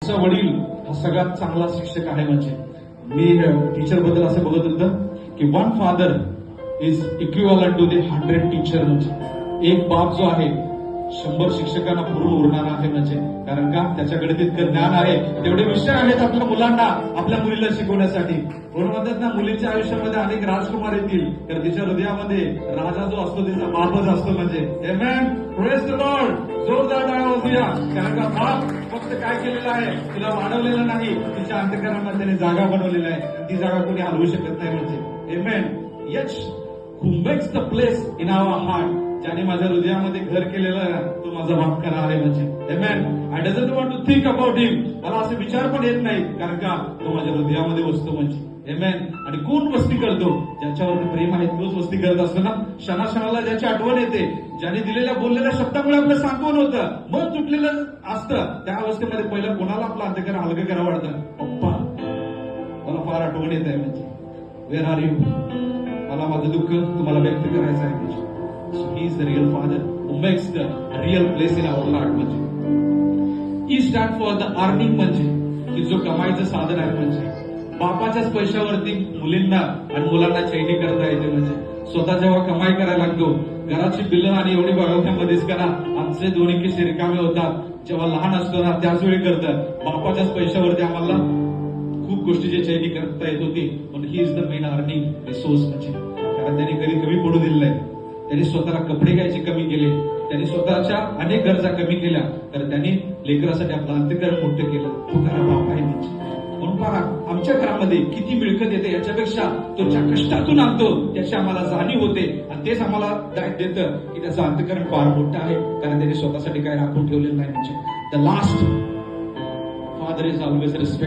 आमचा वडील हा सगळ्यात चांगला शिक्षक आहे. म्हणजे मी टीचर बद्दल असं बघत होतं की 1 father is equivalent to the 100 teacher. म्हणजे एक बाप जो आहे 100 शिक्षकांना पुरून उरणारा आहे. म्हणजे कारण का त्याच्याकडे तितकं ज्ञान आहे, तेवढे विषय आहेत आपल्या मुलांना आपल्या मुलीला शिकवण्यासाठी. म्हणून म्हणतात ना, मुलीच्या आयुष्यामध्ये अनेक राजकुमार येतील तर तिच्या हृदयामध्ये राजा जो असतो तिचा बापच असतो. म्हणजे आमेन, प्रेज द लॉर्ड, जोरदार टाळ्या वाजूया. कारण का बाप फक्त काय केलेलं आहे, तिला वाढवलेलं नाही, तिच्या अंतःकरणामध्ये त्याने जागा बनवलेला आहे. ती जागा कोणी हलवू शकत नाही. म्हणजे आमेन. यच who makes the place in our heart, ज्याने माझ्या हृदयामध्ये घर केलेलं आहे तो माझा बाप खरा आहे. म्हणजे आमेन. I doesn't want to think about him, मला असे विचार पण येत नाही, कारण का तो माझ्या हृदयामध्ये बसतो. म्हणजे आमेन. आणि कोण वस्ती करतो, ज्याच्यावरती प्रेम आहे तोच वस्ती करत असतो ना. क्षणाक्षणाला ज्याची आठवण येते, ज्याने दिलेल्या बोललेल्या शब्दामुळे आपलं सांत्वन होतं, मन तुटलेलं असतं, त्या अवस्थेमध्ये पहिलं कोणाला आपलं अंतःकरण हलकं करावं वाटतं? पप्पा, मला फार आठवण येत आहे. म्हणजे वेअर आर यू, मला माझं दुःख तुम्हाला व्यक्त करायचं आहे. म्हणजे he is the real father who makes the real place in our heart. म्हणजे E stand for the earning, म्हणजे की जो कमाईचं साधन आहे. म्हणजे बापाच्याच पैशावरती मुलींना आणि मुलांना चैनी करता येते. म्हणजे स्वतः जेव्हा कमाई करायला लागतो, घराची बिलं आणि एवढी बघावण्यामध्येच करा, आमचे दोन्ही खिसे रिकामे होतात. जेव्हा लहान असतो ना त्याच वेळी करतात, बापाच्याच पैशावरती आम्हाला खूप गोष्टीची चैनी करता येत होती. म्हणून he is the main earning resource. म्हणजे कारण त्यांनी कधी कमी पडू दिलं नाही, त्यांनी स्वतःला कपडे घ्यायचे कमी केले, त्यांनी स्वतःच्या अनेक गरजा कमी केल्या, तर त्यांनी लेकरासाठी आपलं अंतःकरण मोठं केलं. तो खरा बाप आहे. म्हणजे म्हणून पहा, आमच्या घरामध्ये किती मिळकत येते याच्यापेक्षा तो ज्या कष्टातून आणतो त्याची आम्हाला जाणीव होते, आणि तेच आम्हाला देतं की त्याचं अंतःकरण फार मोठं आहे, कारण त्यांनी स्वतःसाठी काय राखून ठेवलेलं नाही. म्हणजे the last father is always respect.